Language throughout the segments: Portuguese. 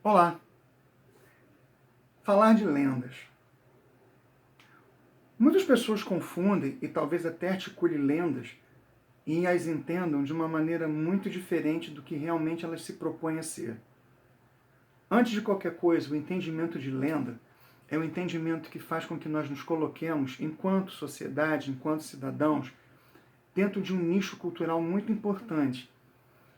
Olá! Falar de lendas. Muitas pessoas confundem e talvez até articulem lendas e as entendam de uma maneira muito diferente do que realmente elas se propõem a ser. Antes de qualquer coisa, o entendimento de lenda é o entendimento que faz com que nós nos coloquemos, enquanto sociedade, enquanto cidadãos, dentro de um nicho cultural muito importante.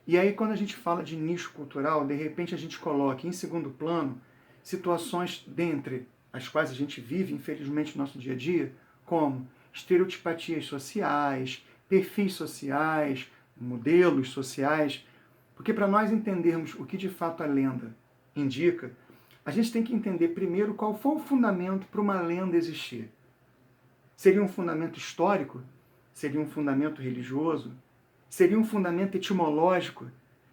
E aí, quando a gente fala de nicho cultural, de repente a gente coloca em segundo plano situações dentre as quais a gente vive, infelizmente, no nosso dia a dia, como estereotipatias sociais, perfis sociais, modelos sociais. Porque para nós entendermos o que de fato a lenda indica, a gente tem que entender primeiro qual foi o fundamento para uma lenda existir. Seria um fundamento histórico? Seria um fundamento religioso? Seria um fundamento etimológico?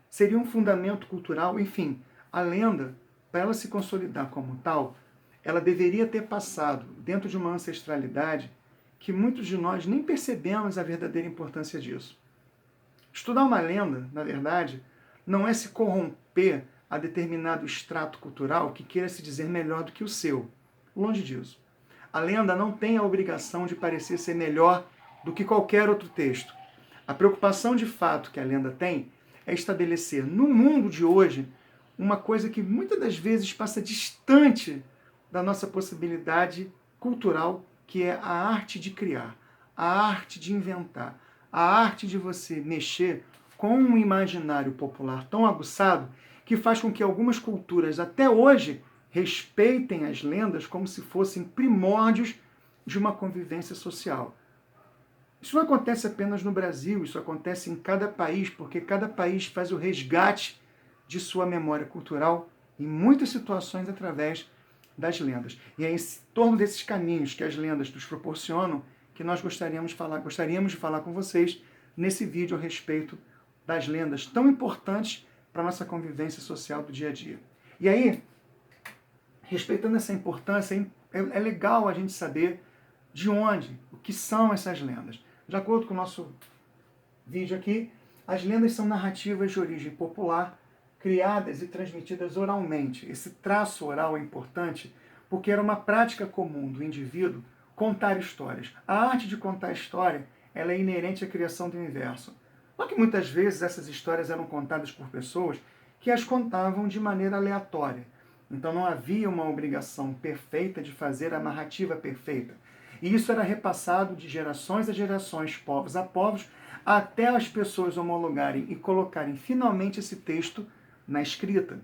Seria um fundamento cultural? Enfim, a lenda, para ela se consolidar como tal, ela deveria ter passado dentro de uma ancestralidade que muitos de nós nem percebemos a verdadeira importância disso. Estudar uma lenda, na verdade, não é se corromper a determinado extrato cultural que queira se dizer melhor do que o seu. Longe disso. A lenda não tem a obrigação de parecer ser melhor do que qualquer outro texto. A preocupação de fato que a lenda tem é estabelecer no mundo de hoje uma coisa que muitas das vezes passa distante da nossa possibilidade cultural, que é a arte de criar, a arte de inventar, a arte de você mexer com um imaginário popular tão aguçado que faz com que algumas culturas até hoje respeitem as lendas como se fossem primórdios de uma convivência social. Isso não acontece apenas no Brasil, isso acontece em cada país, porque cada país faz o resgate de sua memória cultural em muitas situações através das lendas. E é em torno desses caminhos que as lendas nos proporcionam que nós gostaríamos de falar com vocês nesse vídeo a respeito das lendas tão importantes para a nossa convivência social do dia a dia. E aí, respeitando essa importância, é legal a gente saber de onde, o que são essas lendas. De acordo com o nosso vídeo aqui, as lendas são narrativas de origem popular, criadas e transmitidas oralmente. Esse traço oral é importante porque era uma prática comum do indivíduo contar histórias. A arte de contar história ela é inerente à criação do universo. Só que muitas vezes essas histórias eram contadas por pessoas que as contavam de maneira aleatória. Então não havia uma obrigação perfeita de fazer a narrativa perfeita. E isso era repassado de gerações a gerações, povos a povos, até as pessoas homologarem e colocarem finalmente esse texto na escrita.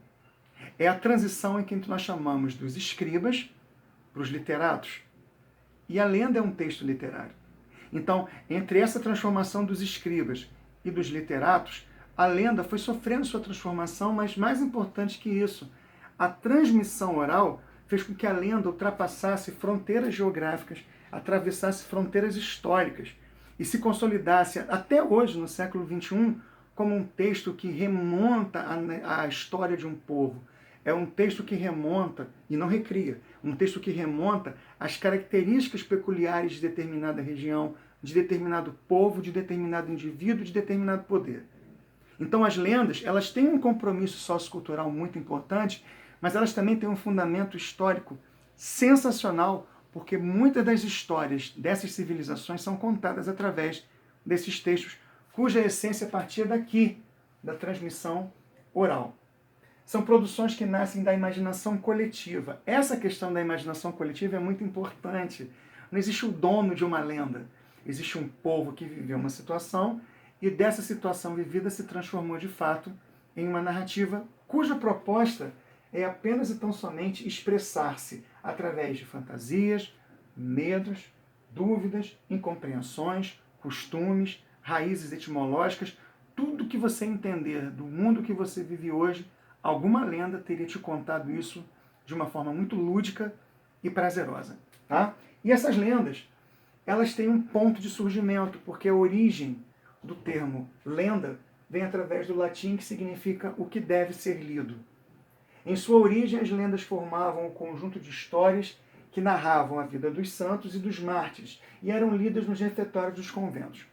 É a transição em que nós chamamos dos escribas para os literatos. E a lenda é um texto literário. Então, entre essa transformação dos escribas e dos literatos, a lenda foi sofrendo sua transformação, mas mais importante que isso, a transmissão oral fez com que a lenda ultrapassasse fronteiras geográficas, atravessasse fronteiras históricas e se consolidasse até hoje, no século XXI, como um texto que remonta à história de um povo. É um texto que remonta, e não recria, um texto que remonta às características peculiares de determinada região, de determinado povo, de determinado indivíduo, de determinado poder. Então as lendas, elas têm um compromisso sociocultural muito importante, mas elas também têm um fundamento histórico sensacional, porque muitas das histórias dessas civilizações são contadas através desses textos, cuja essência partia daqui, da transmissão oral. São produções que nascem da imaginação coletiva. Essa questão da imaginação coletiva é muito importante. Não existe o dono de uma lenda. Existe um povo que viveu uma situação e dessa situação vivida se transformou de fato em uma narrativa cuja proposta é apenas e tão somente expressar-se através de fantasias, medos, dúvidas, incompreensões, costumes, raízes etimológicas, tudo que você entender do mundo que você vive hoje, alguma lenda teria te contado isso de uma forma muito lúdica e prazerosa. Tá? E essas lendas, elas têm um ponto de surgimento, porque a origem do termo lenda vem através do latim que significa o que deve ser lido. Em sua origem, as lendas formavam um conjunto de histórias que narravam a vida dos santos e dos mártires e eram lidas nos refeitórios dos conventos.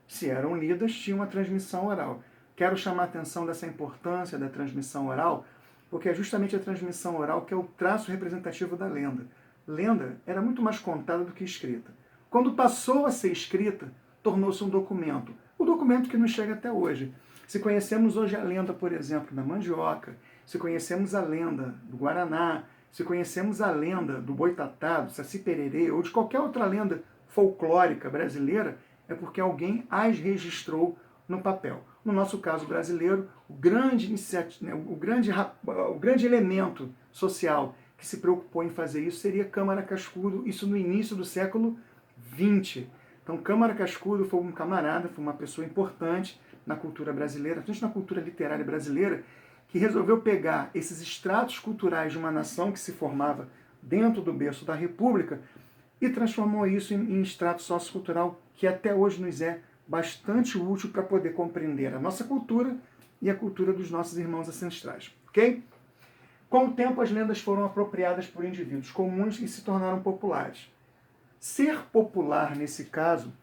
Se eram lidas, tinha uma transmissão oral. Quero chamar a atenção dessa importância da transmissão oral, porque é justamente a transmissão oral que é o traço representativo da lenda. Lenda era muito mais contada do que escrita. Quando passou a ser escrita, tornou-se um documento. O documento que nos chega até hoje. Se conhecemos hoje a lenda, por exemplo, da mandioca, se conhecemos a lenda do Guaraná, se conhecemos a lenda do Boitatá, do Saci Pererê, ou de qualquer outra lenda folclórica brasileira, é porque alguém as registrou no papel. No nosso caso brasileiro, o grande elemento social que se preocupou em fazer isso seria Câmara Cascudo, isso no início do século XX. Então, Câmara Cascudo foi um camarada, foi uma pessoa importante na cultura brasileira, principalmente na cultura literária brasileira, que resolveu pegar esses estratos culturais de uma nação que se formava dentro do berço da República e transformou isso em extrato sociocultural que até hoje nos é bastante útil para poder compreender a nossa cultura e a cultura dos nossos irmãos ancestrais. Ok? Com o tempo, as lendas foram apropriadas por indivíduos comuns e se tornaram populares. Ser popular, nesse caso,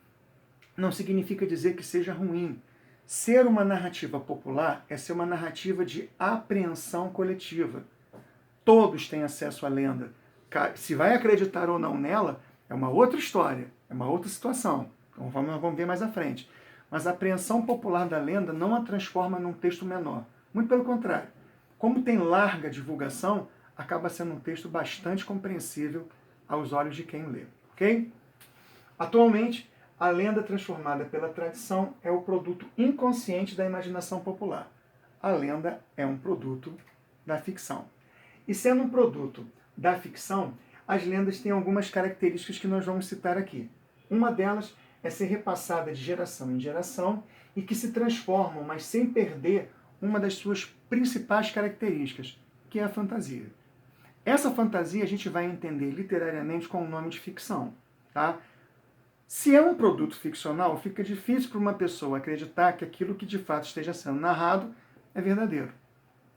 não significa dizer que seja ruim. Ser uma narrativa popular é ser uma narrativa de apreensão coletiva. Todos têm acesso à lenda. Se vai acreditar ou não nela, é uma outra história, é uma outra situação. Então, vamos ver mais à frente. Mas a apreensão popular da lenda não a transforma num texto menor. Muito pelo contrário. Como tem larga divulgação, acaba sendo um texto bastante compreensível aos olhos de quem lê. Ok? Atualmente, a lenda transformada pela tradição é o produto inconsciente da imaginação popular. A lenda é um produto da ficção. E sendo um produto da ficção, as lendas têm algumas características que nós vamos citar aqui. Uma delas é ser repassada de geração em geração e que se transformam, mas sem perder uma das suas principais características, que é a fantasia. Essa fantasia a gente vai entender literariamente com o nome de ficção. Tá? Se é um produto ficcional, fica difícil para uma pessoa acreditar que aquilo que de fato esteja sendo narrado é verdadeiro.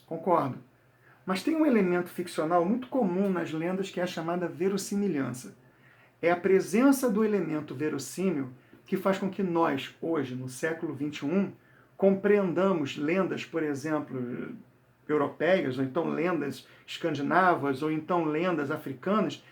Concordo. Mas tem um elemento ficcional muito comum nas lendas que é a chamada verossimilhança. É a presença do elemento verossímil que faz com que nós, hoje, no século XXI, compreendamos lendas, por exemplo, europeias, ou então lendas escandinavas, ou então lendas africanas,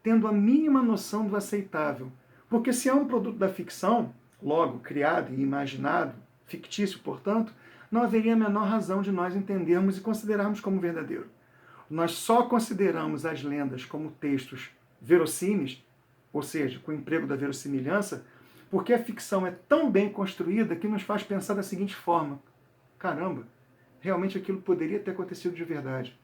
tendo a mínima noção do aceitável. Porque se é um produto da ficção, logo criado e imaginado, fictício, portanto, não haveria a menor razão de nós entendermos e considerarmos como verdadeiro. Nós só consideramos as lendas como textos verossímeis, ou seja, com o emprego da verossimilhança, porque a ficção é tão bem construída que nos faz pensar da seguinte forma: caramba, realmente aquilo poderia ter acontecido de verdade.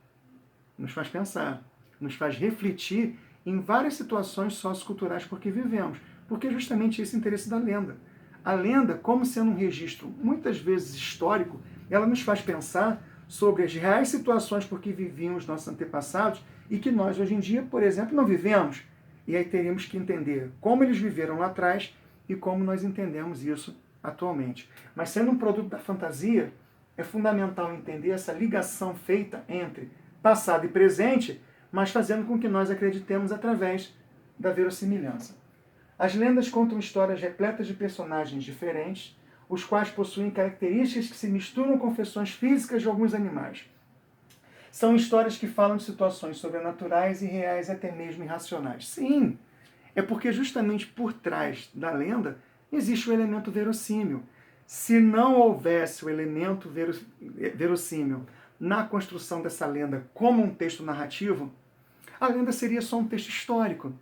Nos faz pensar, nos faz refletir em várias situações socioculturais por que vivemos, porque é justamente esse o interesse da lenda. A lenda, como sendo um registro muitas vezes histórico, ela nos faz pensar sobre as reais situações por que viviam os nossos antepassados e que nós, hoje em dia, por exemplo, não vivemos. E aí teríamos que entender como eles viveram lá atrás e como nós entendemos isso atualmente. Mas sendo um produto da fantasia, é fundamental entender essa ligação feita entre passado e presente, mas fazendo com que nós acreditemos através da verossimilhança. As lendas contam histórias repletas de personagens diferentes, os quais possuem características que se misturam com feições físicas de alguns animais. São histórias que falam de situações sobrenaturais e reais, até mesmo irracionais. Sim, é porque justamente por trás da lenda existe o elemento verossímil. Se não houvesse o elemento verossímil na construção dessa lenda como um texto narrativo, a lenda seria só um texto histórico.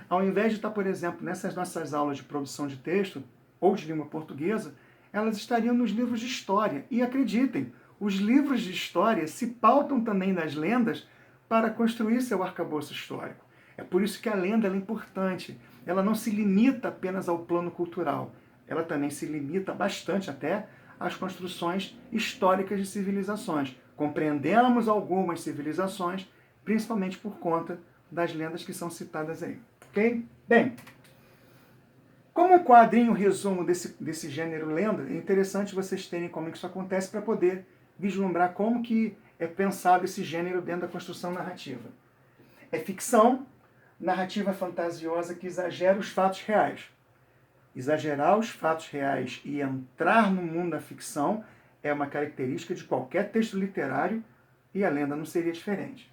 Ao invés de estar, por exemplo, nessas nossas aulas de produção de texto, ou de língua portuguesa, elas estariam nos livros de história. E acreditem, os livros de história se pautam também nas lendas para construir seu arcabouço histórico. É por isso que a lenda é importante. Ela não se limita apenas ao plano cultural. Ela também se limita bastante até às construções históricas de civilizações. Compreendemos algumas civilizações, principalmente por conta das lendas que são citadas aí. Ok? Bem, como um quadrinho resumo desse gênero lenda, é interessante vocês terem como isso acontece para poder vislumbrar como que é pensado esse gênero dentro da construção narrativa. É ficção, narrativa fantasiosa que exagera os fatos reais. Exagerar os fatos reais e entrar no mundo da ficção é uma característica de qualquer texto literário e a lenda não seria diferente.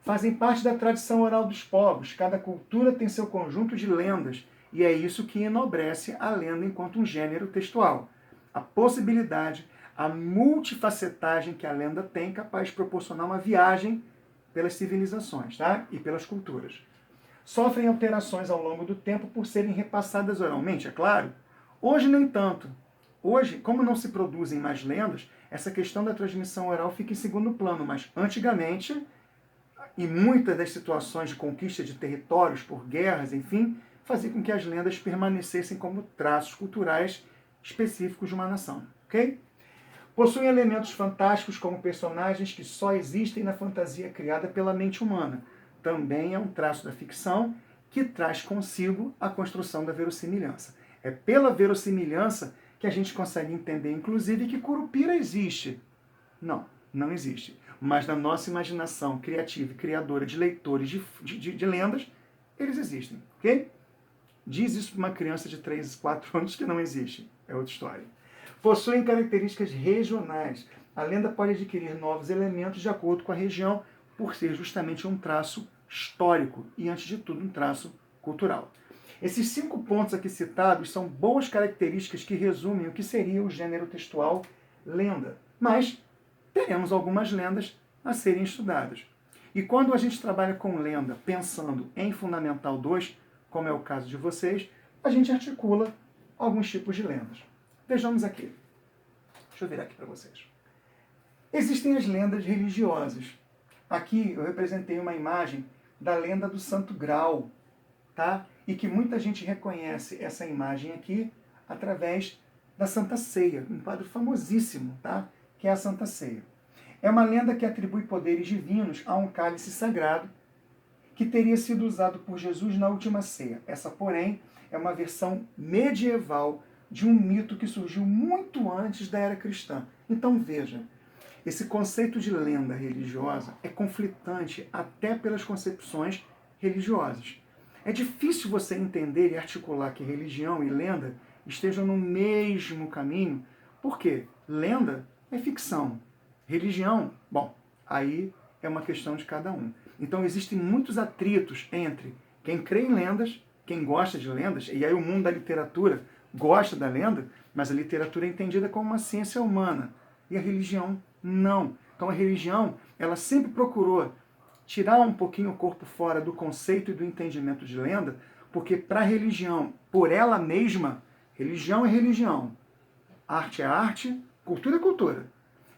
Fazem parte da tradição oral dos povos. Cada cultura tem seu conjunto de lendas, e é isso que enobrece a lenda enquanto um gênero textual. A possibilidade, a multifacetagem que a lenda tem, capaz de proporcionar uma viagem pelas civilizações, tá? E pelas culturas. Sofrem alterações ao longo do tempo por serem repassadas oralmente, é claro. Hoje, nem tanto. Hoje, como não se produzem mais lendas, essa questão da transmissão oral fica em segundo plano, mas antigamente, e muitas das situações de conquista de territórios por guerras, enfim, fazia com que as lendas permanecessem como traços culturais específicos de uma nação, ok? Possuem elementos fantásticos como personagens que só existem na fantasia criada pela mente humana. Também é um traço da ficção que traz consigo a construção da verossimilhança. É pela verossimilhança que a gente consegue entender, inclusive, que Curupira existe. Não, não existe. Mas na nossa imaginação criativa e criadora de leitores de lendas, eles existem, ok? Diz isso para uma criança de 3, 4 anos que não existe. É outra história. Possuem características regionais. A lenda pode adquirir novos elementos de acordo com a região, por ser justamente um traço histórico e, antes de tudo, um traço cultural. Esses 5 pontos aqui citados são boas características que resumem o que seria o gênero textual lenda. Mas teremos algumas lendas a serem estudadas. E quando a gente trabalha com lenda pensando em Fundamental 2, como é o caso de vocês, a gente articula alguns tipos de lendas. Vejamos aqui. Deixa eu virar aqui para vocês. Existem as lendas religiosas. Aqui eu representei uma imagem da lenda do Santo Graal, tá? E que muita gente reconhece essa imagem aqui através da Santa Ceia, um quadro famosíssimo, tá? Que é a Santa Ceia. É uma lenda que atribui poderes divinos a um cálice sagrado que teria sido usado por Jesus na última ceia. Essa, porém, é uma versão medieval de um mito que surgiu muito antes da era cristã. Então veja, esse conceito de lenda religiosa é conflitante até pelas concepções religiosas. É difícil você entender e articular que religião e lenda estejam no mesmo caminho, porque lenda é ficção. Religião, bom, aí é uma questão de cada um. Então existem muitos atritos entre quem crê em lendas, quem gosta de lendas, e aí o mundo da literatura gosta da lenda, mas a literatura é entendida como uma ciência humana, e a religião não. Então a religião, ela sempre procurou tirar um pouquinho o corpo fora do conceito e do entendimento de lenda, porque para a religião, por ela mesma, religião é religião, arte é arte, cultura é cultura.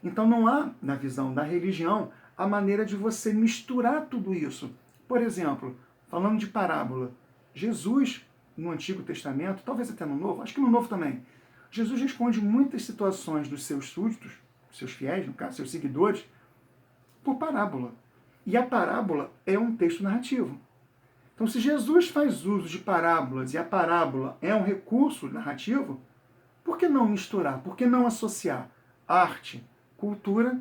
Então não há, na visão da religião, a maneira de você misturar tudo isso. Por exemplo, falando de parábola, Jesus, no Antigo Testamento, talvez até no Novo, acho que no Novo também, Jesus responde muitas situações dos seus súditos, seus fiéis, no caso, seus seguidores, por parábola. E a parábola é um texto narrativo. Então, se Jesus faz uso de parábolas e a parábola é um recurso narrativo, por que não misturar? Por que não associar arte, cultura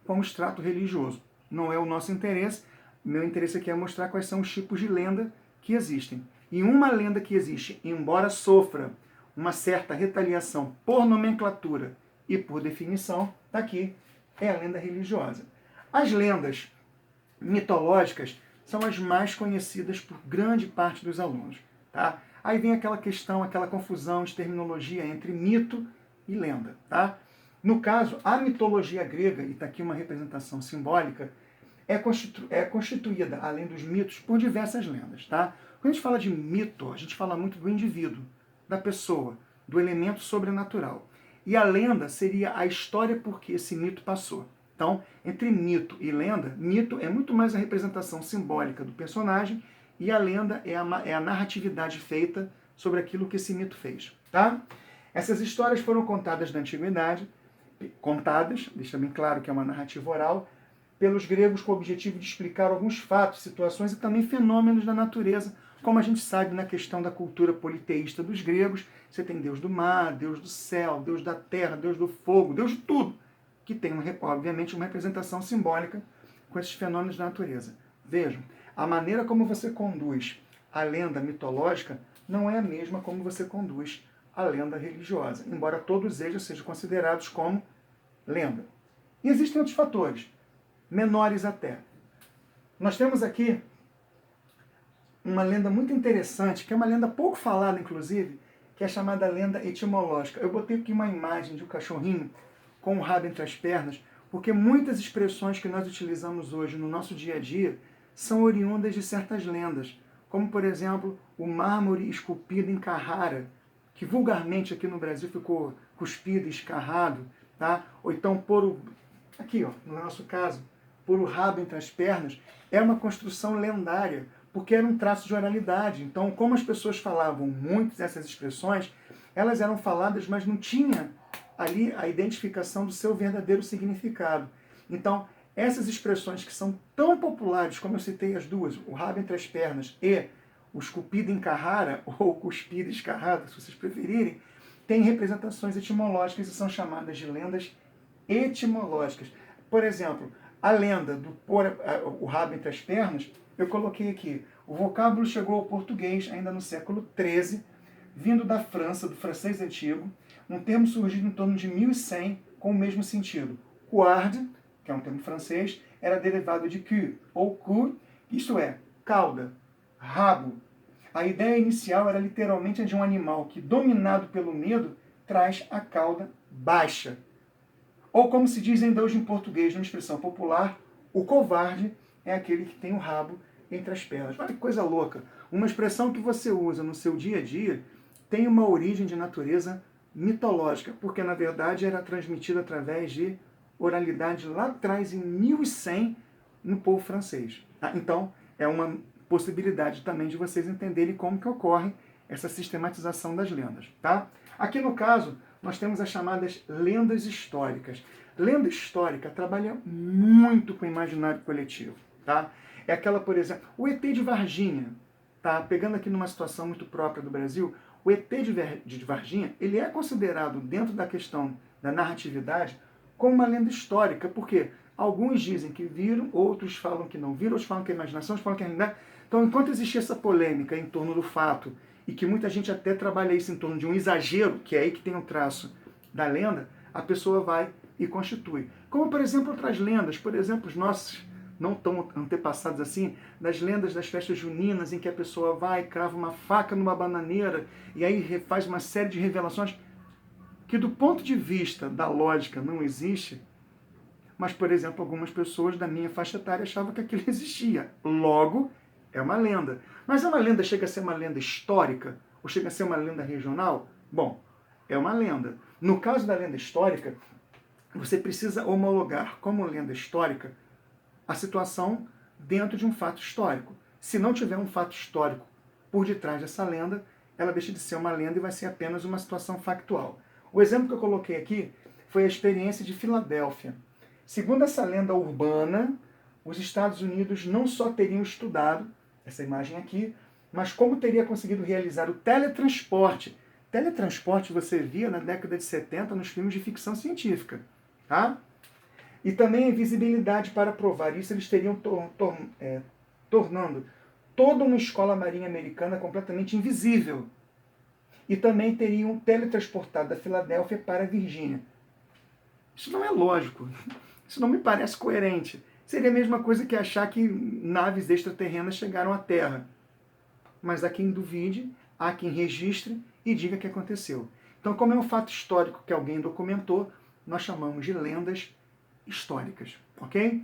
com o extrato religioso? Não é o nosso interesse. Meu interesse aqui é mostrar quais são os tipos de lenda que existem. E uma lenda que existe, embora sofra uma certa retaliação por nomenclatura e por definição, está aqui, é a lenda religiosa. As lendas mitológicas são as mais conhecidas por grande parte dos alunos. Tá? Aí vem aquela questão, aquela confusão de terminologia entre mito e lenda. Tá? No caso, a mitologia grega, e está aqui uma representação simbólica, é constituída, além dos mitos, por diversas lendas. Tá? Quando a gente fala de mito, a gente fala muito do indivíduo, da pessoa, do elemento sobrenatural. E a lenda seria a história por que esse mito passou. Então, entre mito e lenda, mito é muito mais a representação simbólica do personagem e a lenda é a narratividade feita sobre aquilo que esse mito fez. Tá? Essas histórias foram contadas na antiguidade, deixa bem claro que é uma narrativa oral, pelos gregos com o objetivo de explicar alguns fatos, situações e também fenômenos da natureza, como a gente sabe na questão da cultura politeísta dos gregos, você tem Deus do mar, Deus do céu, Deus da terra, Deus do fogo, Deus de tudo, que tem, obviamente, uma representação simbólica com esses fenômenos da natureza. Vejam, a maneira como você conduz a lenda mitológica não é a mesma como você conduz a lenda religiosa, embora todos eles sejam considerados como lenda. E existem outros fatores. menores até. Nós temos aqui uma lenda muito interessante, que é uma lenda pouco falada, inclusive, que é chamada lenda etimológica. Eu botei aqui uma imagem de um cachorrinho com o rabo entre as pernas, porque muitas expressões que nós utilizamos hoje no nosso dia a dia são oriundas de certas lendas, como, por exemplo, o mármore esculpido em Carrara, que vulgarmente aqui no Brasil ficou cuspido e escarrado, tá? Ou então pôr o, aqui, ó, no nosso caso, pôr o rabo entre as pernas, é uma construção lendária, porque era um traço de oralidade. Então, como as pessoas falavam muitas dessas expressões, elas eram faladas, mas não tinha ali a identificação do seu verdadeiro significado. Então, essas expressões que são tão populares, como eu citei as duas, o rabo entre as pernas e o esculpido em Carrara, ou cuspido escarrado, se vocês preferirem, têm representações etimológicas e são chamadas de lendas etimológicas. Por exemplo, a lenda do pôr o rabo entre as pernas, eu coloquei aqui. O vocábulo chegou ao português ainda no século XIII, vindo da França, do francês antigo, um termo surgido em torno de 1100 com o mesmo sentido. Couard, que é um termo francês, era derivado de queue, ou queue, isto é, cauda, rabo. A ideia inicial era literalmente a de um animal que, dominado pelo medo, traz a cauda baixa. Ou como se diz ainda hoje em português, numa expressão popular, o covarde é aquele que tem o rabo entre as pernas. Olha que coisa louca. Uma expressão que você usa no seu dia a dia tem uma origem de natureza mitológica, porque na verdade era transmitida através de oralidade lá atrás, em 1100, no povo francês. Tá? Então, é uma possibilidade também de vocês entenderem como que ocorre essa sistematização das lendas. Tá? Aqui no caso, nós temos as chamadas lendas históricas. Lenda histórica trabalha muito com o imaginário coletivo. Tá? É aquela, por exemplo, o ET de Varginha, tá? Pegando aqui numa situação muito própria do Brasil, o ET de Varginha, ele é considerado, dentro da questão da narratividade, como uma lenda histórica, porque alguns dizem que viram, outros falam que não viram, outros falam que é imaginação, outros falam que é realidade. Então, enquanto existia essa polêmica em torno do fato, e que muita gente até trabalha isso em torno de um exagero, que é aí que tem o traço da lenda, a pessoa vai e constitui. Como, por exemplo, outras lendas, por exemplo, os nossos não tão antepassados assim, das lendas das festas juninas, em que a pessoa vai, crava uma faca numa bananeira, e aí faz uma série de revelações que, do ponto de vista da lógica, não existe, mas, por exemplo, algumas pessoas da minha faixa etária achavam que aquilo existia. Logo, é uma lenda. Mas é uma lenda, chega a ser uma lenda histórica? Ou chega a ser uma lenda regional? Bom, é uma lenda. No caso da lenda histórica, você precisa homologar como lenda histórica a situação dentro de um fato histórico. Se não tiver um fato histórico por detrás dessa lenda, ela deixa de ser uma lenda e vai ser apenas uma situação factual. O exemplo que eu coloquei aqui foi a experiência de Filadélfia. Segundo essa lenda urbana, os Estados Unidos não só teriam estudado essa imagem aqui, mas como teria conseguido realizar o teletransporte. Teletransporte você via na década de 70 nos filmes de ficção científica. Tá? E também a invisibilidade. Para provar isso, eles teriam tornando toda uma escola marinha americana completamente invisível. E também teriam teletransportado da Filadélfia para a Virgínia. Isso não é lógico. Isso não me parece coerente. Seria a mesma coisa que achar que naves extraterrenas chegaram à Terra. Mas há quem duvide, há quem registre e diga que aconteceu. Então, como é um fato histórico que alguém documentou, nós chamamos de lendas históricas, ok?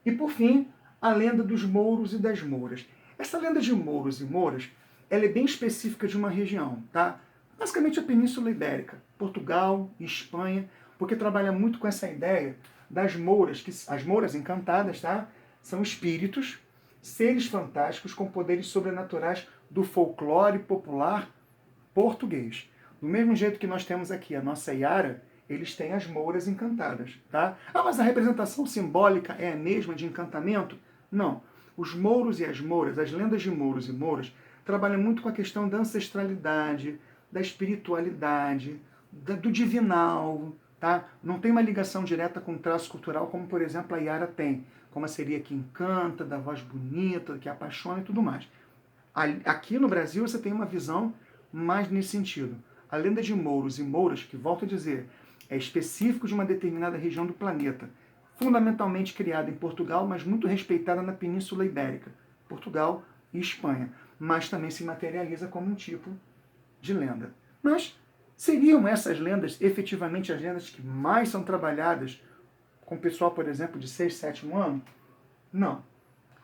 E por fim, a lenda dos mouros e das mouras. Essa lenda de mouros e mouras, ela é bem específica de uma região, tá? Basicamente a Península Ibérica, Portugal e Espanha, porque trabalha muito com essa ideia das mouras, que as mouras encantadas, tá? São espíritos, seres fantásticos com poderes sobrenaturais do folclore popular português. Do mesmo jeito que nós temos aqui a nossa Iara, eles têm as mouras encantadas, tá? Ah, mas a representação simbólica é a mesma de encantamento? Não. Os mouros e as mouras, as lendas de mouros e mouras, trabalham muito com a questão da ancestralidade, da espiritualidade, do divinal, tá? Não tem uma ligação direta com o traço cultural, como, por exemplo, a Iara tem, como a seria que encanta, da voz bonita, que apaixona e tudo mais. Aqui no Brasil você tem uma visão mais nesse sentido. A lenda de mouros e mouras, que volto a dizer, é específico de uma determinada região do planeta, fundamentalmente criada em Portugal, mas muito respeitada na Península Ibérica, Portugal e Espanha, mas também se materializa como um tipo de lenda. Mas seriam essas lendas efetivamente as lendas que mais são trabalhadas com o pessoal, por exemplo, de 6, 7 ano? Não.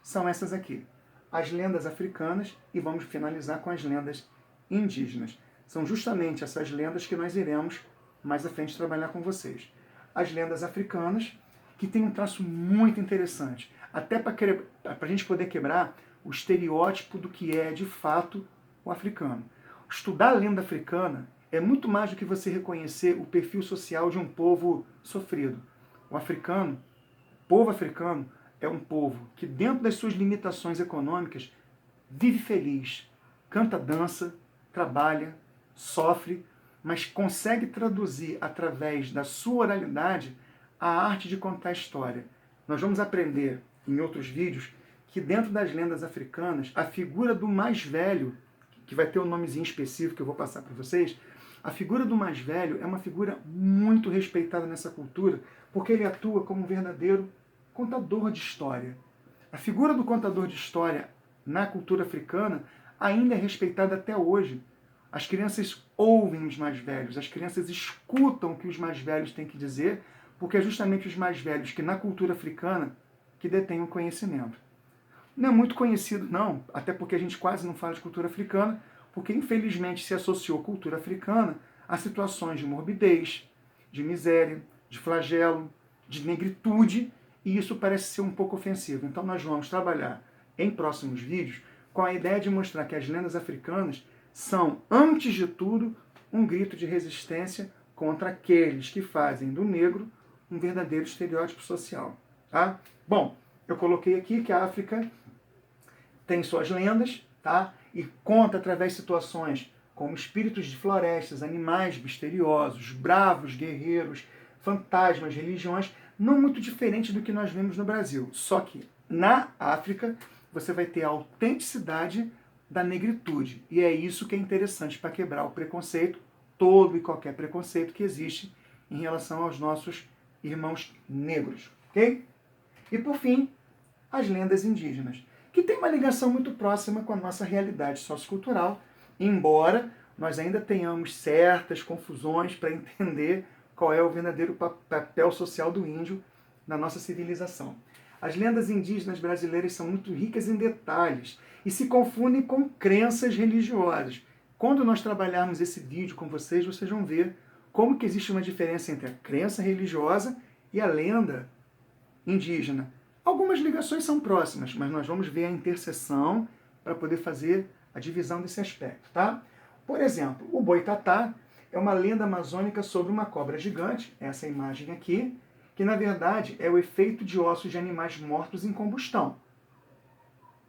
São essas aqui. As lendas africanas e vamos finalizar com as lendas indígenas. São justamente essas lendas que nós iremos mais à frente trabalhar com vocês. As lendas africanas, que tem um traço muito interessante, até para a gente poder quebrar o estereótipo do que é de fato o africano. Estudar a lenda africana é muito mais do que você reconhecer o perfil social de um povo sofrido. O africano, o povo africano, é um povo que, dentro das suas limitações econômicas, vive feliz, canta, dança, trabalha, sofre, mas consegue traduzir através da sua oralidade a arte de contar história. Nós vamos aprender em outros vídeos que dentro das lendas africanas, a figura do mais velho, que vai ter um nomezinho específico que eu vou passar para vocês, a figura do mais velho é uma figura muito respeitada nessa cultura, porque ele atua como um verdadeiro contador de história. A figura do contador de história na cultura africana ainda é respeitada até hoje. As crianças ouvem os mais velhos, as crianças escutam o que os mais velhos têm que dizer, porque é justamente os mais velhos que na cultura africana que detêm o conhecimento. Não é muito conhecido, não, até porque a gente quase não fala de cultura africana, porque infelizmente se associou cultura africana a situações de morbidez, de miséria, de flagelo, de negritude, e isso parece ser um pouco ofensivo. Então nós vamos trabalhar em próximos vídeos com a ideia de mostrar que as lendas africanas são, antes de tudo, um grito de resistência contra aqueles que fazem do negro um verdadeiro estereótipo social. Tá? Bom, eu coloquei aqui que a África tem suas lendas, tá? E conta através de situações como espíritos de florestas, animais misteriosos, bravos, guerreiros, fantasmas, religiões, não muito diferente do que nós vemos no Brasil. Só que na África você vai ter a autenticidade da negritude. E é isso que é interessante para quebrar o preconceito, todo e qualquer preconceito que existe em relação aos nossos irmãos negros. Ok? E por fim, as lendas indígenas, que tem uma ligação muito próxima com a nossa realidade sociocultural, embora nós ainda tenhamos certas confusões para entender qual é o verdadeiro papel social do índio na nossa civilização. As lendas indígenas brasileiras são muito ricas em detalhes e se confundem com crenças religiosas. Quando nós trabalharmos esse vídeo com vocês, vocês vão ver como que existe uma diferença entre a crença religiosa e a lenda indígena. Algumas ligações são próximas, mas nós vamos ver a interseção para poder fazer a divisão desse aspecto, tá? Por exemplo, o boitatá é uma lenda amazônica sobre uma cobra gigante, essa imagem aqui, que na verdade é o efeito de ossos de animais mortos em combustão.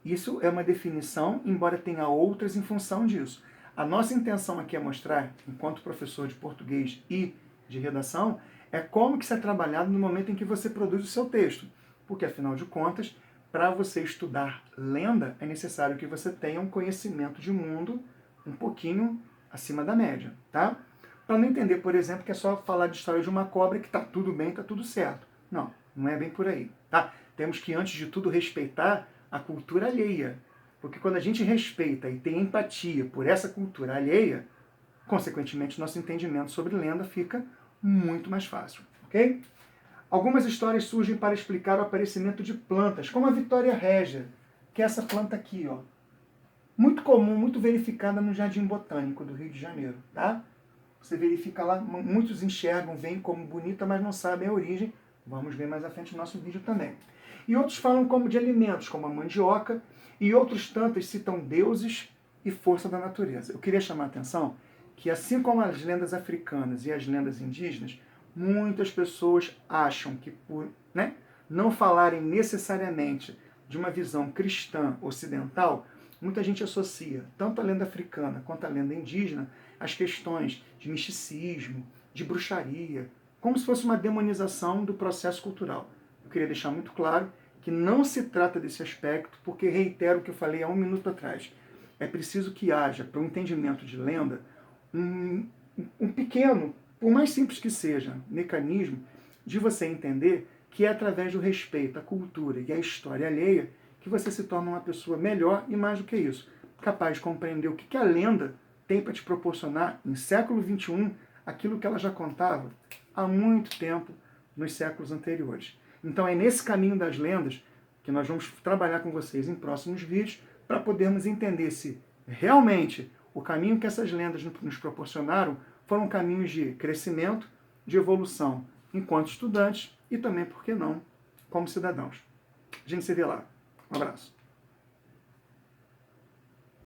Isso é uma definição, embora tenha outras em função disso. A nossa intenção aqui é mostrar, enquanto professor de português e de redação, é como que isso é trabalhado no momento em que você produz o seu texto. Porque, afinal de contas, para você estudar lenda, é necessário que você tenha um conhecimento de mundo um pouquinho acima da média, tá? Para não entender, por exemplo, que é só falar de história de uma cobra que está tudo bem, está tudo certo. Não, não é bem por aí, tá? Temos que, antes de tudo, respeitar a cultura alheia. Porque quando a gente respeita e tem empatia por essa cultura alheia, consequentemente, nosso entendimento sobre lenda fica muito mais fácil, ok? Algumas histórias surgem para explicar o aparecimento de plantas, como a Vitória Régia, que é essa planta aqui, ó. Muito comum, muito verificada no Jardim Botânico do Rio de Janeiro, tá? Você verifica lá, muitos enxergam, veem como bonita, mas não sabem a origem. Vamos ver mais à frente no nosso vídeo também. E outros falam como de alimentos, como a mandioca, e outros tantos citam deuses e força da natureza. Eu queria chamar a atenção que, assim como as lendas africanas e as lendas indígenas, muitas pessoas acham que, por não falarem necessariamente de uma visão cristã ocidental, muita gente associa tanto a lenda africana quanto a lenda indígena às questões de misticismo, de bruxaria, como se fosse uma demonização do processo cultural. Eu queria deixar muito claro que não se trata desse aspecto, porque reitero o que eu falei há um minuto atrás. É preciso que haja, para o entendimento de lenda, um pequeno, por mais simples que seja, mecanismo de você entender que é através do respeito à cultura e à história alheia que você se torna uma pessoa melhor e, mais do que isso, capaz de compreender o que a lenda tem para te proporcionar em século XXI aquilo que ela já contava há muito tempo nos séculos anteriores. Então é nesse caminho das lendas que nós vamos trabalhar com vocês em próximos vídeos para podermos entender se realmente o caminho que essas lendas nos proporcionaram foram caminhos de crescimento, de evolução enquanto estudantes e também, por que não, como cidadãos. A gente se vê lá. Um abraço.